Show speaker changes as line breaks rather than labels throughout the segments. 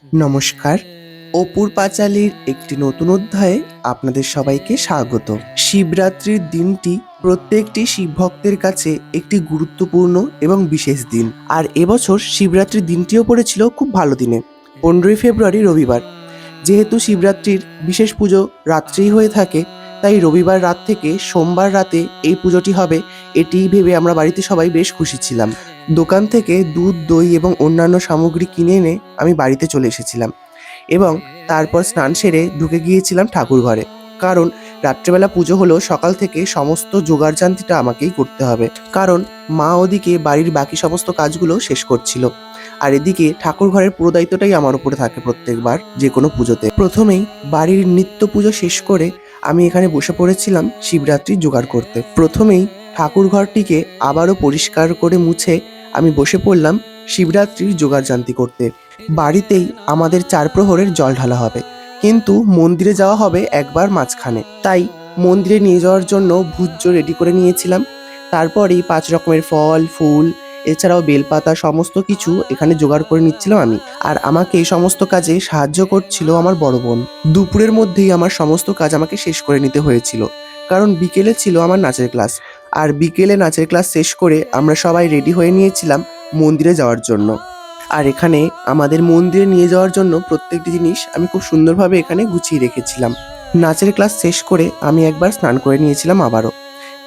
নমস্কার। অপুর পাঁচালীর একটি নতুন অধ্যায়ে আপনাদের সবাইকে স্বাগত। শিবরাত্রির দিনটি প্রত্যেকটি শিব ভক্তের কাছে একটি গুরুত্বপূর্ণ এবং বিশেষ দিন। আর এবছর শিবরাত্রির দিনটিও পড়েছিল খুব ভালো দিনে, 15ই ফেব্রুয়ারি রবিবার। যেহেতু শিবরাত্রির বিশেষ পুজো রাত্রেই হয়ে থাকে, তাই রবিবার রাত থেকে সোমবার রাতে এই পুজোটি হবে এটি ভেবে আমরা বাড়িতে সবাই বেশ খুশি ছিলাম। দোকান থেকে দুধ, দই এবং অন্যান্য সামগ্রী কিনে এনে আমি বাড়িতে চলে এসেছিলাম এবং তারপর স্নান সেরে ঢুকে গিয়েছিলাম ঠাকুর ঘরে। কারণ রাত্রেবেলা পুজো হলেও সকাল থেকে সমস্ত জোগাড়জান্তিটা আমাকেই করতে হবে, কারণ মা ওদিকে বাড়ির বাকি সমস্ত কাজগুলো শেষ করছিল। আর এদিকে ঠাকুর ঘরের পুরো দায়িত্বটাই আমার উপরে থাকে প্রত্যেকবার যে কোনো পুজোতে। প্রথমেই বাড়ির নিত্য পুজো শেষ করে আমি এখানে বসে পড়েছিলাম শিবরাত্রি জোগাড় করতে। প্রথমেই ঠাকুর ঘরটিকে আবারও পরিষ্কার করে মুছে আমি বসে পড়লাম শিবরাত্রির জোগাড়জান্তি করতে। বাড়িতেই আমাদের 4 প্রহরের জল ঢালা হবে, কিন্তু মন্দিরে যাওয়া হবে একবার মাঝখানে। তাই মন্দিরে নিয়ে যাওয়ার জন্য ভুজ্য রেডি করে নিয়েছিলাম। তারপরেই 5 রকমের ফল, ফুল, এছাড়াও বেলপাতা সমস্ত কিছু এখানে জোগাড় করে নিচ্ছিলাম আমি। আর আমাকে এই সমস্ত কাজে সাহায্য করছিল আমার বড় বোন। দুপুরের মধ্যেই আমার সমস্ত কাজ আমাকে শেষ করে নিতে হয়েছিল, কারণ বিকেলে ছিল আমার নাচের ক্লাস। আর বিকেলে নাচের ক্লাস শেষ করে আমরা সবাই রেডি হয়ে নিয়েছিলাম মন্দিরে যাওয়ার জন্য। আর এখানে আমাদের মন্দিরে নিয়ে যাওয়ার জন্য প্রত্যেকটি জিনিস আমি খুব সুন্দরভাবে এখানে গুছিয়ে রেখেছিলাম। নাচের ক্লাস শেষ করে আমি একবার স্নান করে নিয়েছিলাম আবারও।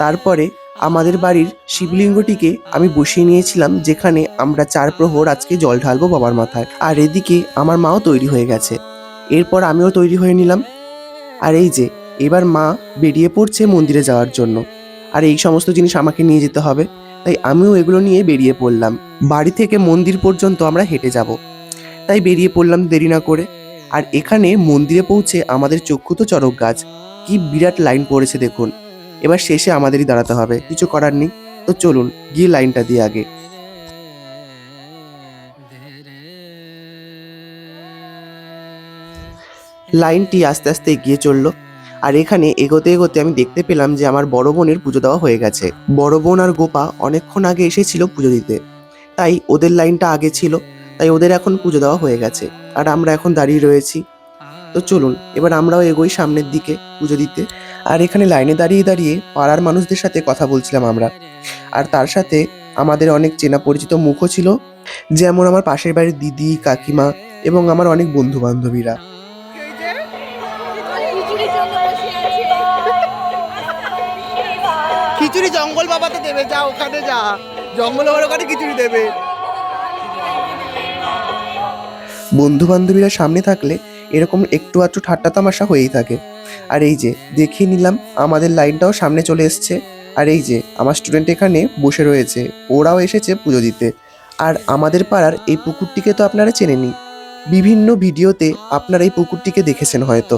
তারপরে আমাদের বাড়ির শিবলিঙ্গটিকে আমি বসিয়ে নিয়েছিলাম, যেখানে আমরা 4 প্রহর আজকে জল ঢালবো বাবার মাথায়। আর এদিকে আমার মাও তৈরি হয়ে গেছে, এরপর আমিও তৈরি হয়ে নিলাম। আর এই যে এবার মা বেরিয়ে পড়ছে মন্দিরে যাওয়ার জন্য, আর এই সমস্ত জিনিস আমাকে নিয়ে যেতে হবে, তাই আমিও এগুলো নিয়ে বেরিয়ে পড়লাম। বাড়ি থেকে মন্দির পর্যন্ত আমরা হেঁটে যাব, তাই বেরিয়ে পড়লাম দেরি না করে। আর এখানে মন্দিরে পৌঁছে আমাদের চক্ষু তো চড়ক গাছ, কি বিরাট লাইন পড়েছে দেখুন। এবার শেষে আমাদেরই দাঁড়াতে হবে, কিছু করার নেই। তো চলুন গিয়ে লাইনটা দিয়ে আগে। লাইনটি আস্তে আস্তে এগিয়ে চললো। আর এখানে এগোতে এগোতে আমি দেখতে পেলাম যে আমার বড় বোনের পুজো দেওয়া হয়ে গেছে। বড় বোন আর গোপা অনেকক্ষণ আগে এসেছিল পুজো দিতে, তাই ওদের লাইনটা আগে ছিল, তাই ওদের এখন পুজো দেওয়া হয়ে গেছে। আর আমরা এখন দাঁড়িয়ে রয়েছি। তো চলুন এবার আমরাও এগোই সামনের দিকে পুজো দিতে। আর এখানে লাইনে দাঁড়িয়ে দাঁড়িয়ে পাড়ার মানুষদের সাথে কথা বলছিলাম আমরা। আর তার সাথে আমাদের অনেক চেনা পরিচিত মুখও ছিল, যেমন আমার পাশের বাড়ির দিদি, কাকিমা এবং আমার অনেক বন্ধু বান্ধবীরা।
খিচুড়ি জঙ্গল বাবাতে দেবে, যা ওখানে যা, জঙ্গল বাবার ওখানে খিচুড়ি দেবে।
বন্ধু বান্ধবীরা সামনে থাকলে এরকম একটু আধটু ঠাট্টা তামাশা হয়েই থাকে। আর এই যে দেখিয়ে নিলাম আমাদের লাইনটাও সামনে চলে এসছে। আর এই যে আমার স্টুডেন্ট এখানে বসে রয়েছে, ওরাও এসেছে পুজো দিতে। আর আমাদের পাড়ার এই পুকুরটিকে তো আপনারা চেনেনই, বিভিন্ন ভিডিওতে আপনারা এই পুকুরটিকে দেখেছেন হয়তো।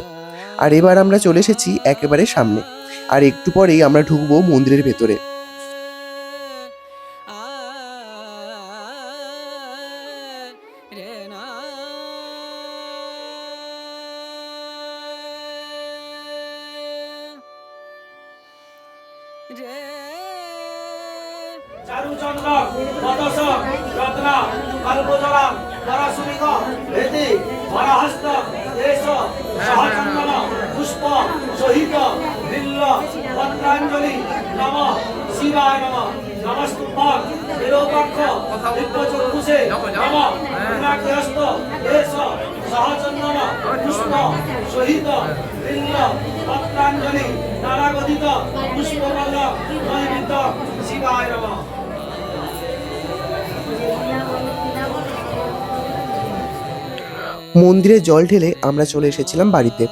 আর এবার আমরা চলে এসেছি একেবারে সামনে, আর একটু পরেই আমরা ঢুকবো মন্দিরের ভেতরে।
চারুচন্দ্র পদস রত্ন কল্পজলা পরশুমিক ভেদি বরহস্ত দেশ সহচন্দন পুষ্প সহিত বিল্ল পত্রাঞ্জলি নম শিবায় নম নমস্তুভ্যং নিরপেক্ষ দিব্যচক্ষুষে নম বিনাগ্রস্ত দেশ সহচন্দন পুষ্প সহিত বিল্ল পত্রাঞ্জলি নানাগঠিত পুষ্পপল্ল নৈবেদ্য শিবায় নম।
মন্দিরে জল ঢেলে আমরা চলে এসেছিলাম বাড়িতে।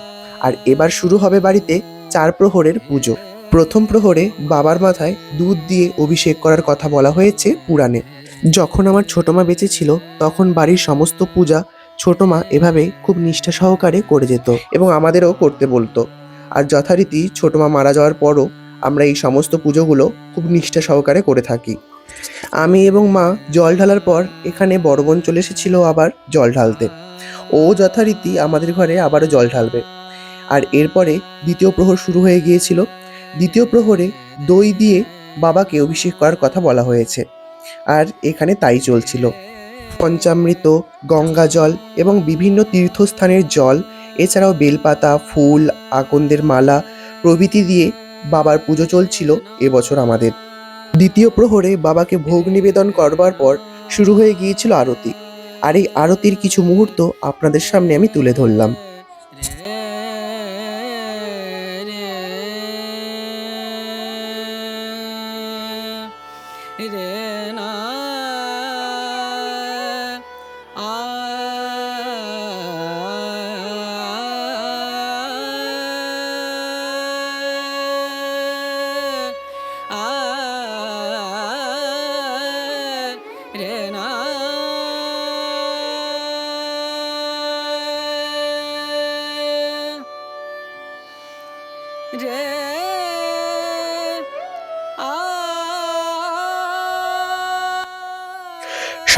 আর এবার শুরু হবে বাড়িতে 4 প্রহরের পুজো। প্রথম প্রহরে বাবার মাথায় দুধ দিয়ে অভিষেক করার কথা বলা হয়েছে পুরাণে। যখন আমার ছোট মা বেঁচে ছিল তখন বাড়ির সমস্ত পূজা ছোট মা এভাবে খুব নিষ্ঠা সহকারে করে যেত এবং আমাদেরও করতে বলতো। আর যথারীতি ছোট মা মারা যাওয়ার পরও আমরা এই সমস্ত পুজোগুলো খুব নিষ্ঠা সহকারে করে থাকি। আমি এবং মা জল ঢালার পর এখানে বড় বোন চলে এসেছিল আবার জল ঢালতে। ও যথারীতি আমাদের ঘরে আবারও জল ঢালবে। আর এরপরে দ্বিতীয় প্রহর শুরু হয়ে গিয়েছিল। দ্বিতীয় প্রহরে দই দিয়ে বাবাকে অভিষেক করার কথা বলা হয়েছে, আর এখানে তাই চলছিল। পঞ্চামৃত, গঙ্গা জল এবং বিভিন্ন তীর্থস্থানের জল, এছাড়াও বেলপাতা, ফুল, আকন্দের মালা প্রভৃতি দিয়ে বাবার পুজো চলছিল এবছর আমাদের। দ্বিতীয় প্রহরে বাবাকে ভোগ নিবেদন করবার পর শুরু হয়ে গিয়েছিল আরতি। আর এই আরতির কিছু মুহূর্ত আপনাদের সামনে আমি তুলে ধরলাম।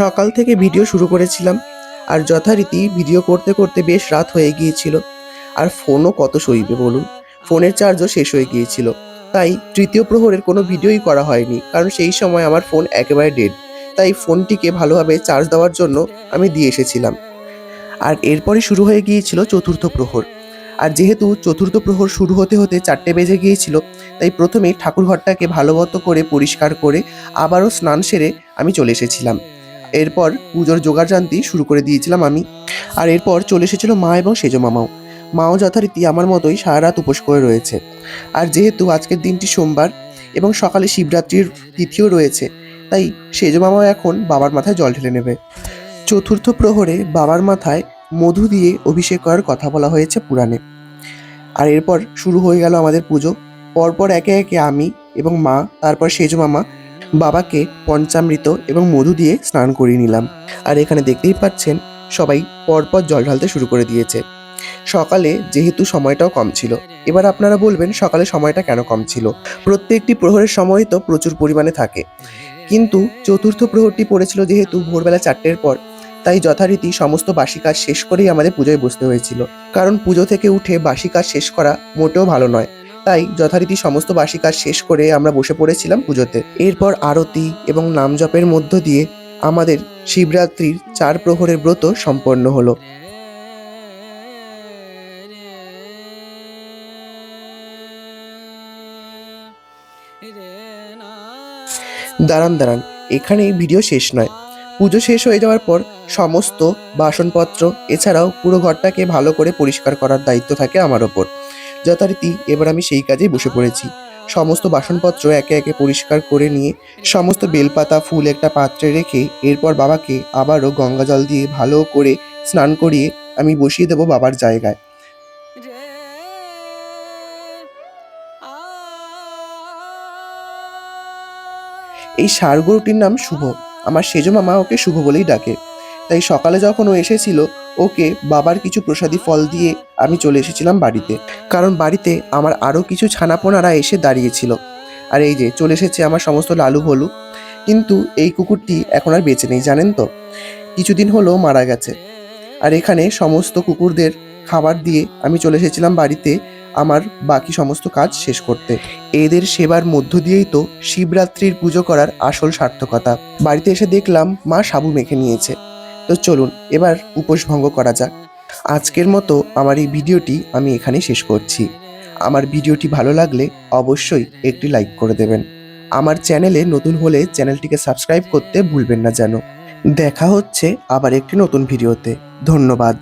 সকাল থেকে ভিডিও শুরু করেছিলাম, আর যথারীতি ভিডিও করতে করতে বেশ রাত হয়ে গিয়েছিল। আর ফোনও কত সইবে বলুন, ফোনের চার্জও শেষ হয়ে গিয়েছিল। তাই তৃতীয় প্রহরের কোনো ভিডিওই করা হয়নি, কারণ সেই সময় আমার ফোন একেবারে ডেড। তাই ফোনটিকে ভালোভাবে চার্জ দেওয়ার জন্য আমি দিয়ে এসেছিলাম। আর এরপরে শুরু হয়ে গিয়েছিল চতুর্থ প্রহর। আর যেহেতু চতুর্থ প্রহর শুরু হতে হতে 4টে বেজে গিয়েছিল, তাই প্রথমেই ঠাকুরঘরটাকে ভালোমতো করে পরিষ্কার করে আবারও স্নান সেরে আমি চলে এসেছিলাম। এরপর পুজোর জোগাড়যন্ত্র শুরু করে দিয়েছিলাম আমি। আর এরপর চলে এসেছিল মা এবং সেজো মামাও। মাও যথারীতি আমার মতোই সারা রাত উপোস করে রয়েছে। আর যেহেতু আজকের দিনটি সোমবার এবং সকালে শিবরাত্রির তিথিও রয়েছে, তাই সেজো মামাও এখন বাবার মাথায় জল ঢেলে নেবে। চতুর্থ প্রহরে বাবার মাথায় মধু দিয়ে অভিষেক করার কথা বলা হয়েছে পুরাণে। আর এরপর শুরু হয়ে গেল আমাদের পুজো। পরপর একে একে আমি এবং মা, তারপর সেজো মামা বাবাকে পঞ্চামৃত এবং মধু দিয়ে স্নান করিয়ে নিলাম। আর এখানে দেখতেই পাচ্ছেন সবাই পরপর জল ঢালতে শুরু করে দিয়েছে। সকালে যেহেতু সময়টাও কম ছিল, এবার আপনারা বলবেন সকালে সময়টা কেন কম ছিল? প্রত্যেকটি প্রহরের সময় তো প্রচুর পরিমাণে থাকে, কিন্তু চতুর্থ প্রহরটি পড়েছিল যেহেতু ভোরবেলা 4টের পর, তাই যথারীতি সমস্ত বাসি কাজ শেষ করেই আমাদের পুজোয় বসতে হয়েছিল। কারণ পুজো থেকে উঠে বাসি কাজ শেষ করা মোটেও ভালো নয়। তাই যথারীতি সমস্ত বাসি কাজ শেষ করে আমরা বসে পড়েছিলাম পুজোতে। এরপর আরতি এবং নাম জপের মধ্য দিয়ে আমাদের শিবরাত্রির 4 প্রহরের ব্রত সম্পন্ন হলো। দাঁড়ান, এখানেই ভিডিও শেষ নয়। পুজো শেষ হয়ে যাওয়ার পর সমস্ত বাসনপত্র এছাড়াও পুরো ঘরটাকে ভালো করে পরিষ্কার করার দায়িত্ব থাকে আমার ওপর। যথারীতি এবার আমি সেই কাজেই বসে পড়েছি। সমস্ত বাসনপত্র একে একে পরিষ্কার করে নিয়ে সমস্ত বেলপাতা, ফুল একটা পাত্রে রেখে এরপর বাবাকে আবারও গঙ্গা জল দিয়ে ভালো করে স্নান করিয়ে আমি বসিয়ে দেবো বাবার জায়গায়। এই ষাঁড় গরুটির নাম শুভ। আমার সেজো মামা ওকে শুভ বলেই ডাকে। তাই সকালে যখন ও এসেছিল, ওকে বাবার কিছু প্রসাদী ফল দিয়ে আমি চলে এসেছিলাম বাড়িতে। কারণ বাড়িতে আমার আরও কিছু ছানাপোনারা এসে দাঁড়িয়েছিল। আর এই যে চলে এসেছে আমার সমস্ত লালু ভলু। কিন্তু এই কুকুরটি এখন আর বেঁচে নেই, জানেন তো, কিছুদিন হলো মারা গেছে। আর এখানে সমস্ত কুকুরদের খাবার দিয়ে আমি চলে এসেছিলাম বাড়িতে আমার বাকি সমস্ত কাজ শেষ করতে। এদের সেবার মধ্য দিয়েই তো শিবরাত্রির পুজো করার আসল সার্থকতা। বাড়িতে এসে দেখলাম মা সাবু মেখে নিয়েছে। তো চলুন এবার উপোস ভঙ্গ করা যাক। আজকের মতো আমার এই ভিডিওটি আমি এখানেই শেষ করছি। আমার ভিডিওটি ভালো লাগলে অবশ্যই একটি লাইক করে দেবেন। আমার চ্যানেলে নতুন হলে চ্যানেলটিকে সাবস্ক্রাইব করতে ভুলবেন না যেন। দেখা হচ্ছে আবার একটি নতুন ভিডিওতে। ধন্যবাদ।